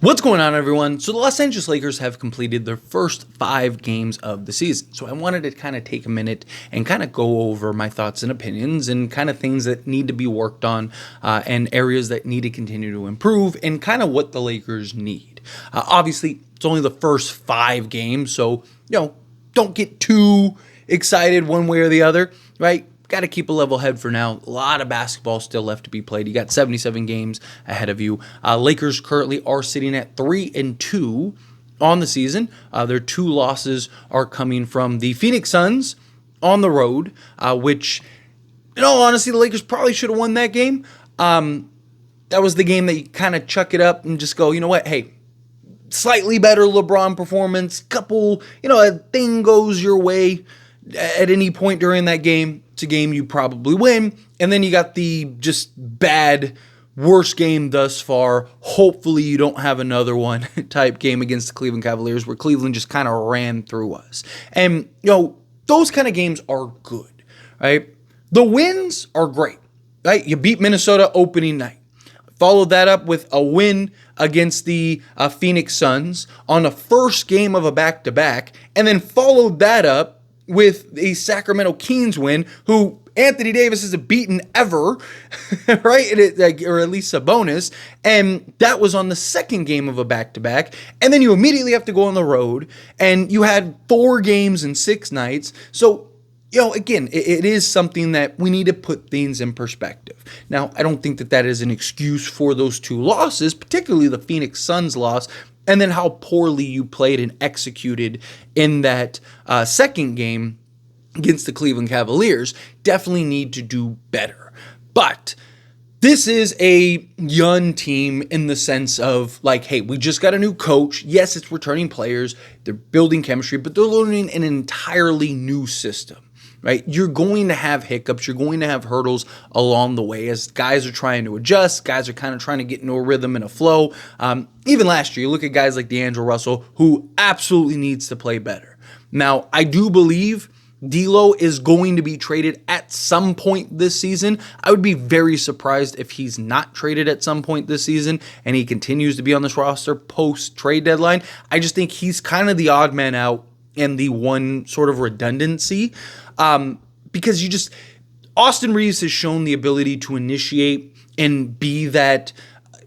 What's going on, everyone? So the Los Angeles Lakers have completed their first 5 games of the season. So I wanted to kind of take a minute and kind of go over my thoughts and opinions and kind of things that need to be worked on and areas that need to continue to improve and kind of what the Lakers need. Obviously, it's only the first 5 games, so, don't get too excited one way or the other, right? Got to keep a level head for now. A lot of basketball still left to be played. You got 77 games ahead of you. Lakers currently are sitting at 3-2 on the season. Their 2 losses are coming from the Phoenix Suns on the road, which, honestly, the Lakers probably should have won that game. That was the game that you kind of chuck it up and just go, you know what, hey, slightly better LeBron performance, a thing goes your way at any point during that game. It's a game you probably win. And then you got the just bad, worst game thus far. Hopefully you don't have another one type game against the Cleveland Cavaliers where Cleveland just kind of ran through us. And, those kind of games are good, right? The wins are great, right? You beat Minnesota opening night. Followed that up with a win against the Phoenix Suns on the first game of a back-to-back, and then followed that up with a Sacramento Kings win, who Anthony Davis isn't beaten ever, right? Or at least Sabonis, and that was on the second game of a back-to-back, and then you immediately have to go on the road, and you had 4 games in 6 nights, so again, it is something that we need to put things in perspective. Now, I don't think that is an excuse for those 2 losses, particularly the Phoenix Suns loss, and then how poorly you played and executed in that second game against the Cleveland Cavaliers. Definitely need to do better. But this is a young team in the sense of hey, we just got a new coach. Yes, it's returning players. They're building chemistry, but they're learning an entirely new system. Right? You're going to have hiccups. You're going to have hurdles along the way as guys are trying to adjust. Guys are kind of trying to get into a rhythm and a flow. Even last year, you look at guys like D'Angelo Russell, who absolutely needs to play better. Now, I do believe D'Lo is going to be traded at some point this season. I would be very surprised if he's not traded at some point this season and he continues to be on this roster post-trade deadline. I just think he's kind of the odd man out and the one sort of redundancy. Because Austin Reaves has shown the ability to initiate and be that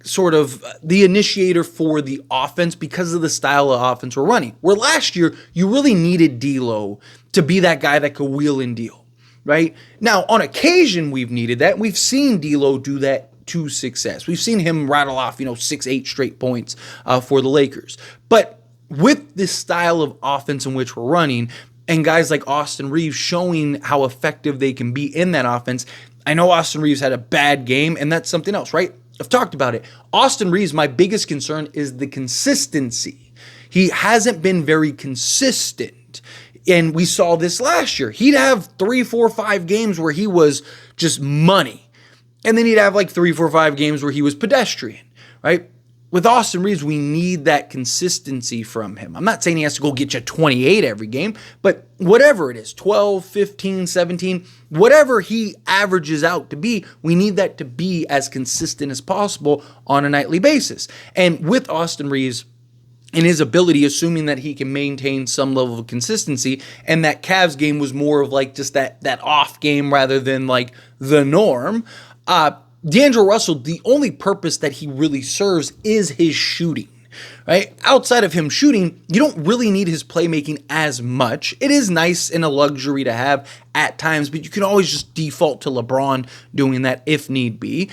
sort of the initiator for the offense because of the style of offense we're running. Where last year, you really needed D'Lo to be that guy that could wheel and deal, right? Now, on occasion, we've needed that. We've seen D'Lo do that to success. We've seen him rattle off, 6, 8 straight points for the Lakers. But with this style of offense in which we're running, and guys like Austin Reaves showing how effective they can be in that offense. I know Austin Reaves had a bad game, and that's something else, right? I've talked about it. Austin Reaves, my biggest concern is the consistency. He hasn't been very consistent. And we saw this last year. He'd have 3, 4, 5 games where he was just money. And then he'd have 3, 4, 5 games where he was pedestrian, right? With Austin Reaves, we need that consistency from him. I'm not saying he has to go get you 28 every game, but whatever it is, 12, 15, 17, whatever he averages out to be, we need that to be as consistent as possible on a nightly basis. And with Austin Reaves and his ability, assuming that he can maintain some level of consistency, and that Cavs game was more of just that off game rather than the norm, D'Angelo Russell, the only purpose that he really serves is his shooting, right? Outside of him shooting, you don't really need his playmaking as much. It is nice and a luxury to have at times, but you can always just default to LeBron doing that if need be.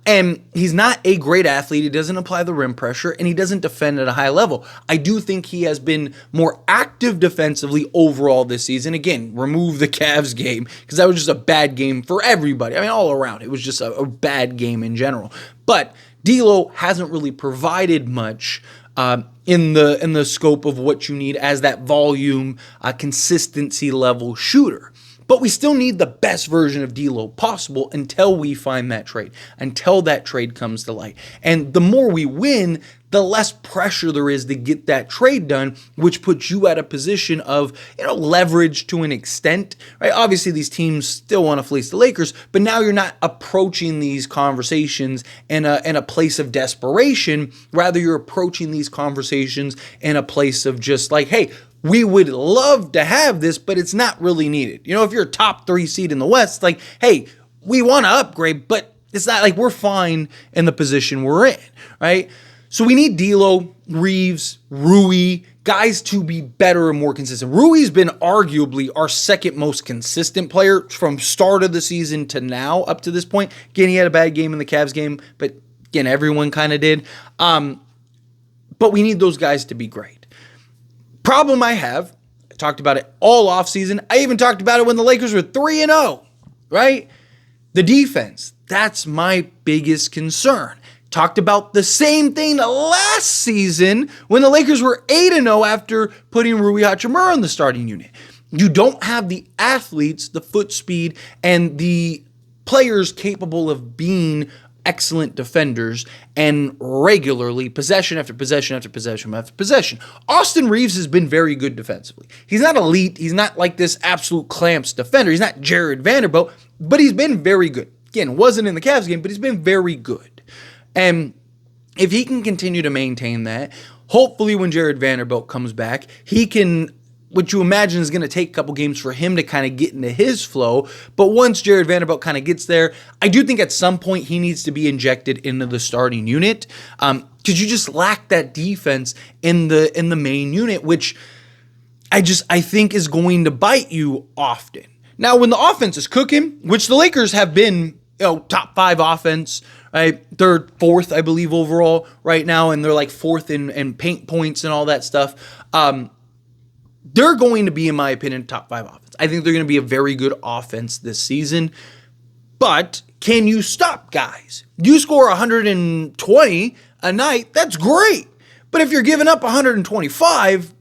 And he's not a great athlete. He doesn't apply the rim pressure, and he doesn't defend at a high level. I do think he has been more active defensively overall this season. Again, remove the Cavs game, because that was just a bad game for everybody. I mean, all around. It was just a bad game in general. But D'Lo hasn't really provided much in the scope of what you need as that volume, consistency level shooter. But we still need the best version of D'Lo possible until we find that trade, until that trade comes to light. And the more we win, the less pressure there is to get that trade done, which puts you at a position of, leverage to an extent, right? Obviously, these teams still want to fleece the Lakers, but now you're not approaching these conversations in a place of desperation. Rather, you're approaching these conversations in a place of just like, hey, we would love to have this, but it's not really needed. If you're a top 3 seed in the West, like, hey, we want to upgrade, but it's not like we're fine in the position we're in, right? So we need D'Lo, Reeves, Rui, guys to be better and more consistent. Rui's been arguably our second most consistent player from start of the season to now up to this point. Again, he had a bad game in the Cavs game, but again, everyone kind of did. But we need those guys to be great. Problem I talked about it all offseason. I even talked about it when the Lakers were 3-0, right? The defense, that's my biggest concern. Talked about the same thing last season when the Lakers were 8-0 after putting Rui Hachimura in the starting unit. You don't have the athletes, the foot speed, and the players capable of being excellent defenders and regularly possession after possession after possession after possession. Austin Reeves has been very good defensively. He's not elite. He's not like this absolute clamps defender. He's not Jared Vanderbilt, but he's been very good. Again, wasn't in the Cavs game, but he's been very good. And if he can continue to maintain that, hopefully when Jared Vanderbilt comes back, he can, what you imagine is going to take a couple games for him to kind of get into his flow. But once Jared Vanderbilt kind of gets there, I do think at some point he needs to be injected into the starting unit because you just lack that defense in the main unit, which I think is going to bite you often. Now, when the offense is cooking, which the Lakers have been, top 5 offense, right? They're 4th, I believe, overall right now, and they're like 4th in paint points and all that stuff. They're going to be, in my opinion, top 5 offense. I think they're going to be a very good offense this season. But can you stop guys? You score 120 a night, that's great. But if you're giving up 125,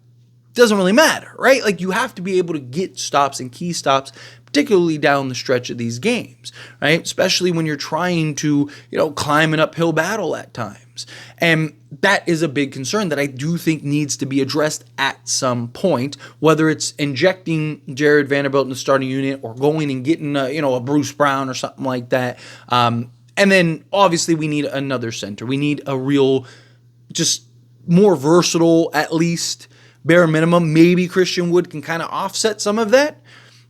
doesn't really matter, right? Like you have to be able to get stops and key stops, particularly down the stretch of these games, right? Especially when you're trying to, climb an uphill battle at times. And that is a big concern that I do think needs to be addressed at some point, whether it's injecting Jared Vanderbilt in the starting unit or going and getting a Bruce Brown or something like that. And then obviously we need another center. We need a real, just more versatile, at least bare minimum. Maybe Christian Wood can kind of offset some of that.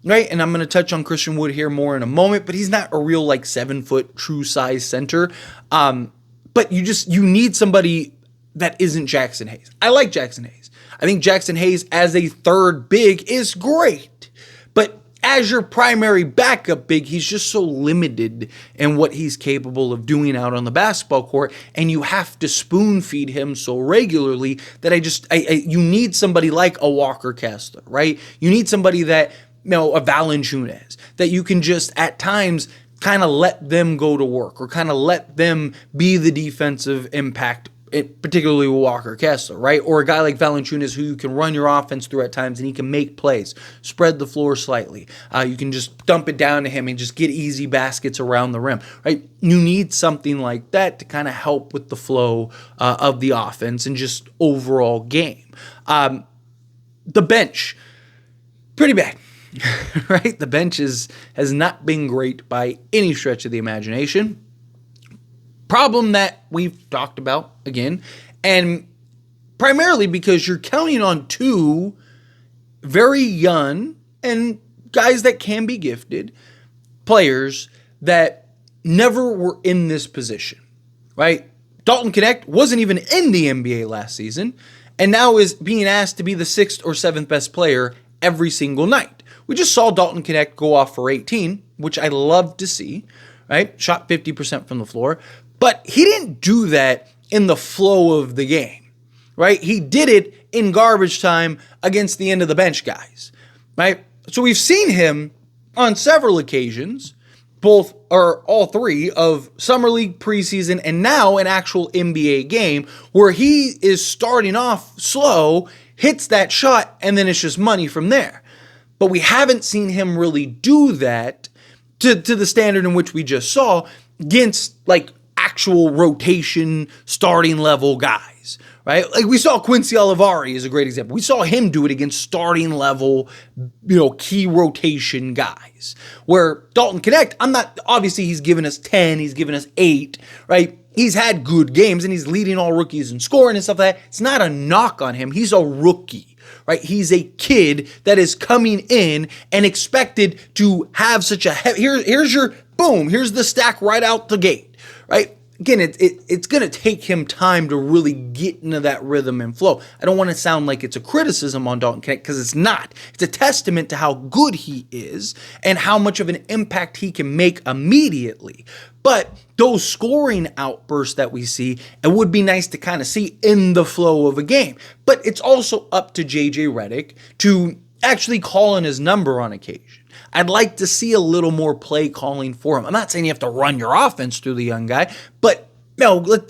Right, and I'm going to touch on Christian Wood here more in a moment, but he's not a real 7-foot true size center. But you need somebody that isn't Jackson Hayes. I like Jackson Hayes. I think Jackson Hayes as a third big is great, but as your primary backup big, he's just so limited in what he's capable of doing out on the basketball court, and you have to spoon feed him so regularly that you need somebody like a Walker Kessler, right? You need somebody that, a Valanciunas, that you can just at times kind of let them go to work or kind of let them be the defensive impact, particularly with Walker Kessler, right? Or a guy like Valanciunas who you can run your offense through at times and he can make plays, spread the floor slightly. You can just dump it down to him and just get easy baskets around the rim, right? You need something like that to kind of help with the flow of the offense and just overall game. The bench, pretty bad. Right? The bench has not been great by any stretch of the imagination. Problem that we've talked about again, and primarily because you're counting on 2 very young and guys that can be gifted players that never were in this position, right? Dalton Knecht wasn't even in the NBA last season and now is being asked to be the 6th or 7th best player every single night. We just saw Dalton Knecht go off for 18, which I love to see, right? Shot 50% from the floor. But he didn't do that in the flow of the game, right? He did it in garbage time against the end of the bench guys, right? So we've seen him on several occasions, all 3 of Summer League, preseason, and now an actual NBA game where he is starting off slow, hits that shot, and then it's just money from there. But we haven't seen him really do that to the standard in which we just saw against actual rotation starting level guys. guys, right? Like we saw Quincy Olivari is a great example. We saw him do it against starting level, key rotation guys. Where Dalton Knecht, obviously he's given us 10, he's given us 8, right? He's had good games and he's leading all rookies in scoring and stuff like that. It's not a knock on him. He's a rookie, right? He's a kid that is coming in and expected to have such a here's your boom, here's the stack right out the gate, right? Again, it's going to take him time to really get into that rhythm and flow. I don't want to sound like it's a criticism on Dalton Knecht because it's not. It's a testament to how good he is and how much of an impact he can make immediately. But those scoring outbursts that we see, it would be nice to kind of see in the flow of a game. But it's also up to JJ Redick to actually call in his number on occasion. I'd like to see a little more play calling for him. I'm not saying you have to run your offense through the young guy, but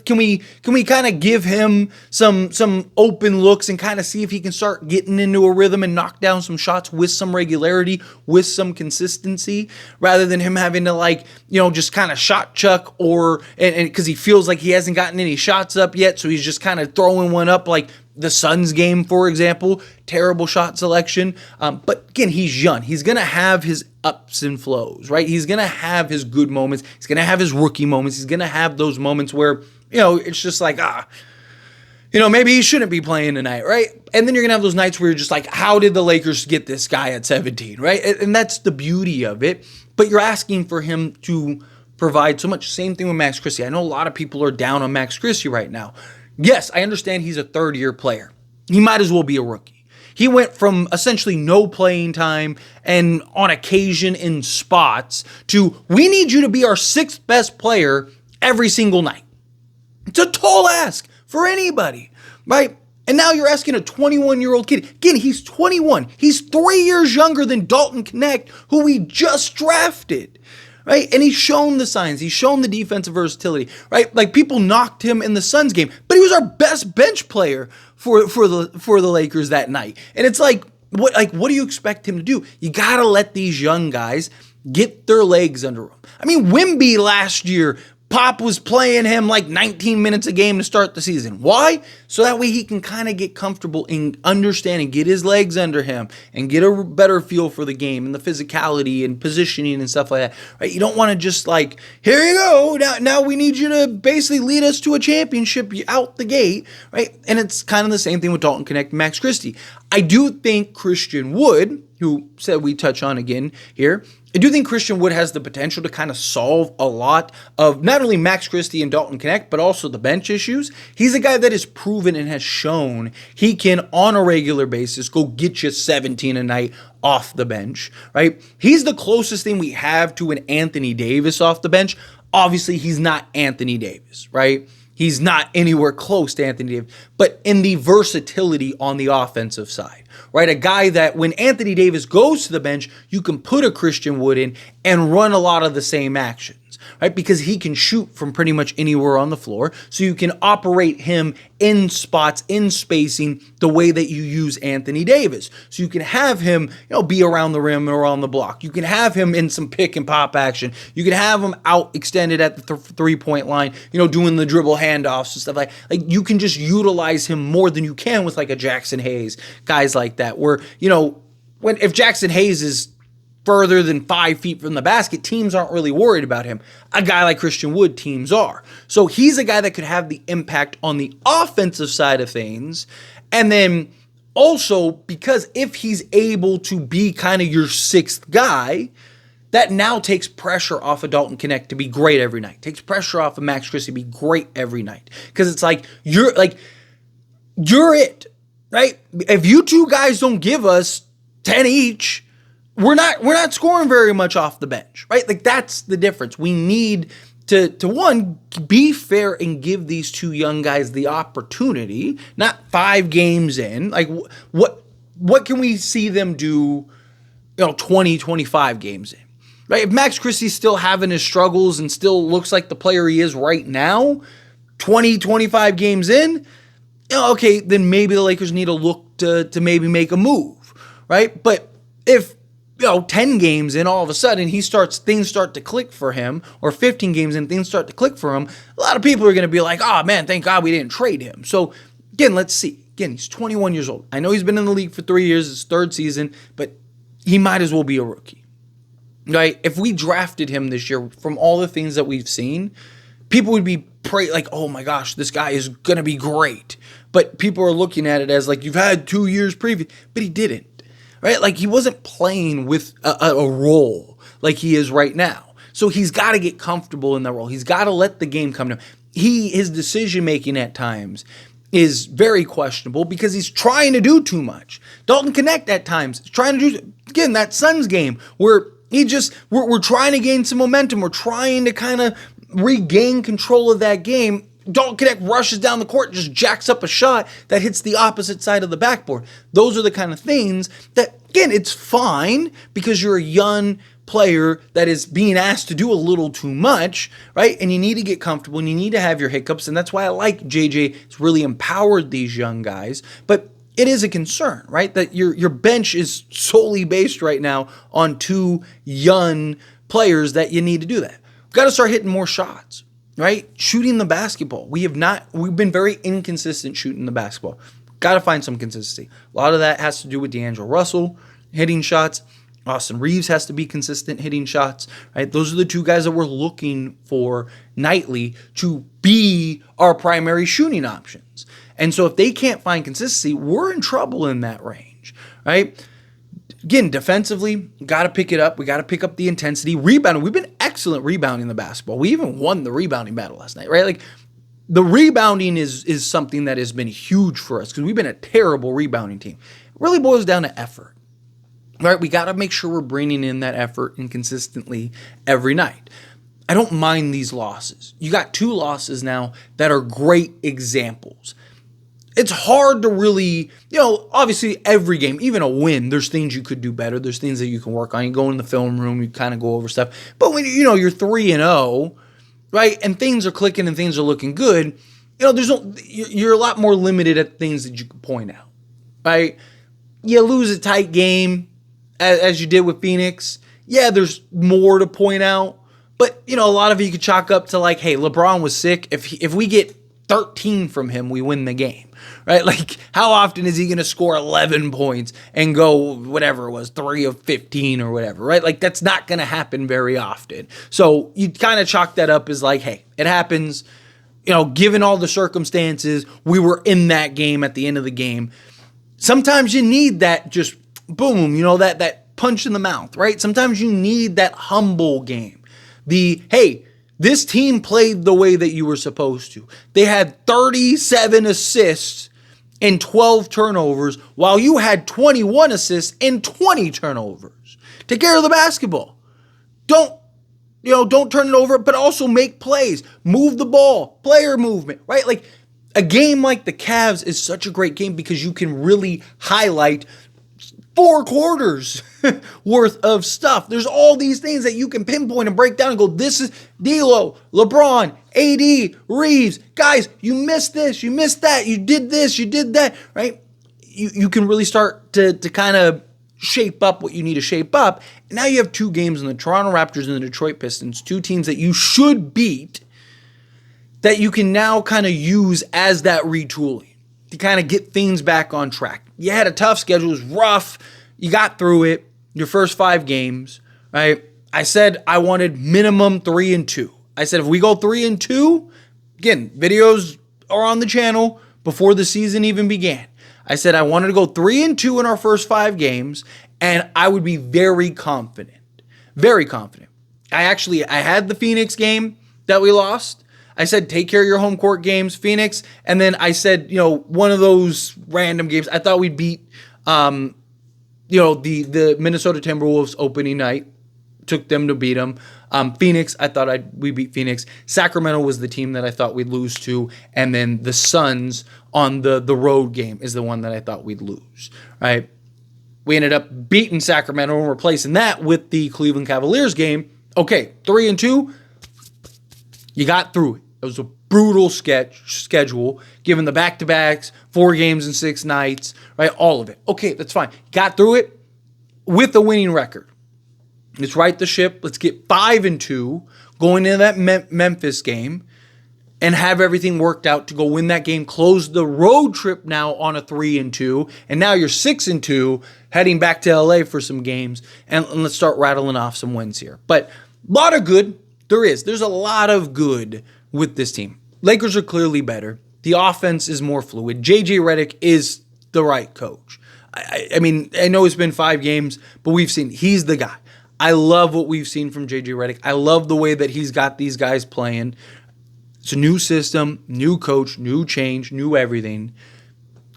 can we kind of give him some open looks and kind of see if he can start getting into a rhythm and knock down some shots with some regularity, with some consistency, rather than him having to just kind of shot chuck and because he feels like he hasn't gotten any shots up yet, so he's just kind of throwing one up like the Suns game, for example, terrible shot selection. But again, he's young. He's going to have his ups and flows, right? He's going to have his good moments. He's going to have his rookie moments. He's going to have those moments where, it's just like, maybe he shouldn't be playing tonight, right? And then you're going to have those nights where you're just like, how did the Lakers get this guy at 17, right? And that's the beauty of it. But you're asking for him to provide so much. Same thing with Max Christie. I know a lot of people are down on Max Christie right now. Yes, I understand he's a third-year player. He might as well be a rookie. He went from essentially no playing time and on occasion in spots to we need you to be our sixth best player every single night. It's a tall ask for anybody, right? And now you're asking a 21-year-old kid. Again, he's 21. He's 3 years younger than Dalton Knecht, who we just drafted. Right? And he's shown the signs. He's shown the defensive versatility, right? Like people knocked him in the Suns game, but he was our best bench player for the Lakers that night. And it's what do you expect him to do? You got to let these young guys get their legs under them. I mean, Wemby last year, Pop was playing him 19 minutes a game to start the season. Why? So that way he can kind of get comfortable and understand and get his legs under him and get a better feel for the game and the physicality and positioning and stuff like that. Right? You don't want to just here you go. Now we need you to basically lead us to a championship out the gate. Right? And it's kind of the same thing with Dalton Knecht and Max Christie. I do think Christian Wood, who said we touch on again here, I do think Christian Wood has the potential to kind of solve a lot of not only Max Christie and Dalton Knecht, but also the bench issues. He's a guy that is proven and has shown he can, on a regular basis, go get you 17 a night off the bench, right? He's the closest thing we have to an Anthony Davis off the bench. Obviously, he's not Anthony Davis, right? He's not anywhere close to Anthony Davis, but in the versatility on the offensive side, right? A guy that when Anthony Davis goes to the bench, you can put a Christian Wood in and run a lot of the same actions, right? Because he can shoot from pretty much anywhere on the floor. So you can operate him in spots, in spacing, the way that you use Anthony Davis. So you can have him, be around the rim or on the block. You can have him in some pick and pop action. You can have him out extended at the three-point line, doing the dribble handoffs and stuff like you can just utilize him more than you can with a Jackson Hayes, guys like that, where, if Jackson Hayes is further than 5 feet from the basket, teams aren't really worried about him. A guy like Christian Wood, teams are. So he's a guy that could have the impact on the offensive side of things. And then also, because if he's able to be kind of your sixth guy, that now takes pressure off of Dalton Knecht to be great every night. Takes pressure off of Max Christie to be great every night. Because it's you're it, right? If you two guys don't give us 10 each, we're not scoring very much off the bench, right? That's the difference. We need to one, be fair and give these two young guys the opportunity, not 5 games in. What can we see them do, 20, 25 games in, right? If Max Christie's still having his struggles and still looks like the player he is right now, 20, 25 games in, okay, then maybe the Lakers need to look to maybe make a move, right? But if 10 games in, all of a sudden things start to click for him, or 15 games in, things start to click for him, a lot of people are going to be like, oh man, thank God we didn't trade him. So again, let's see. Again, he's 21 years old. I know he's been in the league for 3 years, his third season, but he might as well be a rookie, right? If we drafted him this year, from all the things that we've seen, people would be like, oh my gosh, this guy is going to be great. But people are looking at it as like, you've had 2 years previous, but he didn't. Right? Like, he wasn't playing with a role like he is right now. So he's got to get comfortable in that role. He's got to let the game come to him. His decision-making at times is very questionable because he's trying to do too much. Dalton Knecht at times is trying to do, again, that Suns game where we're trying to gain some momentum. We're trying to kind of regain control of that game. Dalton Knecht rushes down the court, just jacks up a shot that hits the opposite side of the backboard. Those are the kind of things that, again, it's fine because you're a young player that is being asked to do a little too much, right? And you need to get comfortable and you need to have your hiccups. And that's why I like JJ. It's really empowered these young guys. But it is a concern, right? That your bench is solely based right now on 2 young players that you need to do that. We've got to start hitting more shots. Right? Shooting the basketball. We've been very inconsistent shooting the basketball. Got to find some consistency. A lot of that has to do with D'Angelo Russell hitting shots. Austin Reeves has to be consistent hitting shots, right? Those are the 2 guys that we're looking for nightly to be our primary shooting options. And so if they can't find consistency, we're in trouble in that range, right? Again, defensively, got to pick it up. We got to pick up the intensity. Rebounding, we've been excellent rebounding the basketball. We even won the rebounding battle last night, right? Like, the rebounding is something that has been huge for us because we've been a terrible rebounding team. It really boils down to effort, right? We got to make sure we're bringing in that effort and consistently every night. I don't mind these losses. You got 2 losses now that are great examples. It's hard to really, obviously every game, even a win, there's things you could do better. There's things that you can work on. You go in the film room, you kind of go over stuff. But when, you're 3-0, right, and things are clicking and things are looking good, you're a lot more limited at things that you can point out, right? You lose a tight game, as you did with Phoenix. Yeah, there's more to point out. But, a lot of it you could chalk up to like, hey, LeBron was sick. If we get 13 from him, we win the game. Right? Like, how often is he going to score 11 points and go, whatever it was, 3 of 15 or whatever, right? Like, that's not going to happen very often. So you kind of chalk that up as like, hey, it happens. Given all the circumstances, we were in that game at the end of the game. Sometimes you need that just boom, that punch in the mouth, right? Sometimes you need that humble game. Hey, this team played the way that you were supposed to. They had 37 assists and 12 turnovers, while you had 21 assists and 20 turnovers. Take care of the basketball. Don't turn it over, but also make plays. Move the ball. Player movement, right? Like, a game like the Cavs is such a great game because you can really highlight 4 quarters worth of stuff. There's all these things that you can pinpoint and break down and go, this is D'Lo, LeBron, AD, Reeves. Guys, you missed this, you missed that, you did this, you did that, right? You can really start to kind of shape up what you need to shape up. And now you have 2 games in the Toronto Raptors and the Detroit Pistons, 2 teams that you should beat, that you can now kind of use as that retooling to kind of get things back on track. You had a tough schedule. It was rough. You got through it. Your first 5 games, right? I said I wanted minimum 3-2. I said if we go 3-2, again, videos are on the channel before the season even began. I said I wanted to go 3-2 in our first 5 games, and I would be very confident. Very confident. I had the Phoenix game that we lost. I said, take care of your home court games, Phoenix. And then I said, one of those random games, I thought we'd beat, the Minnesota Timberwolves opening night. Took them to beat them. Phoenix, I thought we beat Phoenix. Sacramento was the team that I thought we'd lose to. And then the Suns on the road game is the one that I thought we'd lose, right? We ended up beating Sacramento and replacing that with the Cleveland Cavaliers game. Okay, 3-2. You got through it. It was a brutal schedule, given the back-to-backs, 4 games in 6 nights, right? All of it. Okay, that's fine. Got through it with a winning record. Let's right the ship. Let's get 5-2 going into that Memphis game and have everything worked out to go win that game. Close the road trip now on a 3-2, and now you're 6-2, heading back to LA for some games. And let's start rattling off some wins here. But a lot of good there's a lot of good with this team. Lakers are clearly better. The offense is more fluid. JJ Redick is the right coach. I mean, I know it's been 5 games, but we've seen he's the guy. I love what we've seen from JJ Redick. I love the way that he's got these guys playing. It's a new system, new coach, new change, new everything.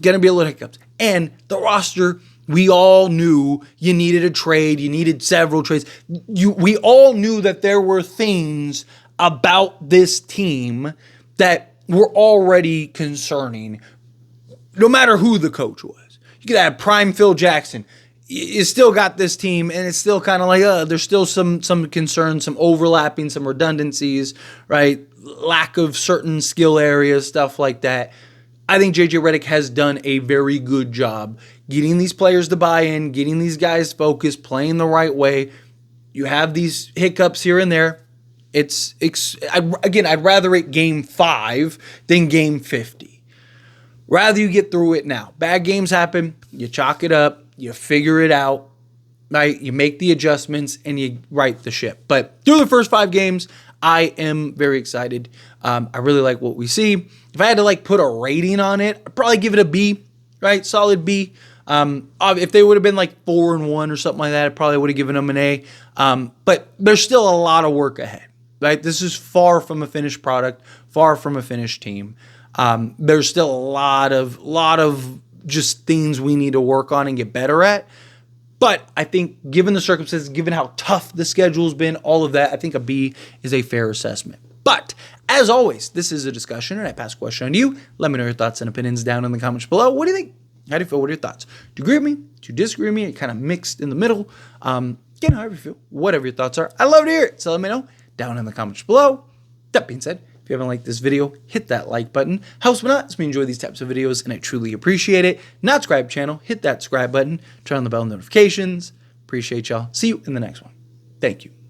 Gonna be a little hiccups. And the roster, we all knew you needed a trade. You needed several trades. We all knew that there were things about this team that were already concerning, no matter who the coach was. You could have prime Phil Jackson. You still got this team, and it's still kind of like, there's still some concerns, some overlapping, some redundancies, right? Lack of certain skill areas, stuff like that. I think JJ Redick has done a very good job getting these players to buy in, getting these guys focused, playing the right way. You have these hiccups here and there. I'd rather it game 5 than game 50. Rather you get through it now. Bad games happen. You chalk it up. You figure it out. Right? You make the adjustments and you right the ship. But through the first 5 games, I am very excited. I really like what we see. If I had to put a rating on it, I'd probably give it a B. Right? Solid B. If they would have been 4-1 or something like that, I probably would have given them an A. But there's still a lot of work ahead. Right? This is far from a finished product, far from a finished team. There's still a lot of just things we need to work on and get better at. But I think given the circumstances, given how tough the schedule's been, all of that, I think a B is a fair assessment. But as always, this is a discussion, and I pass a question on to you. Let me know your thoughts and opinions down in the comments below. What do you think? How do you feel? What are your thoughts? Do you agree with me? Do you disagree with me? It kind of mixed in the middle. However you feel, whatever your thoughts are, I love to hear it. So let me know down in the comments below. That being said, if you haven't liked this video, hit that like button. Helps me out. It's me enjoy these types of videos, and I truly appreciate it. Not subscribe channel, hit that subscribe button. Turn on the bell notifications. Appreciate y'all. See you in the next one. Thank you.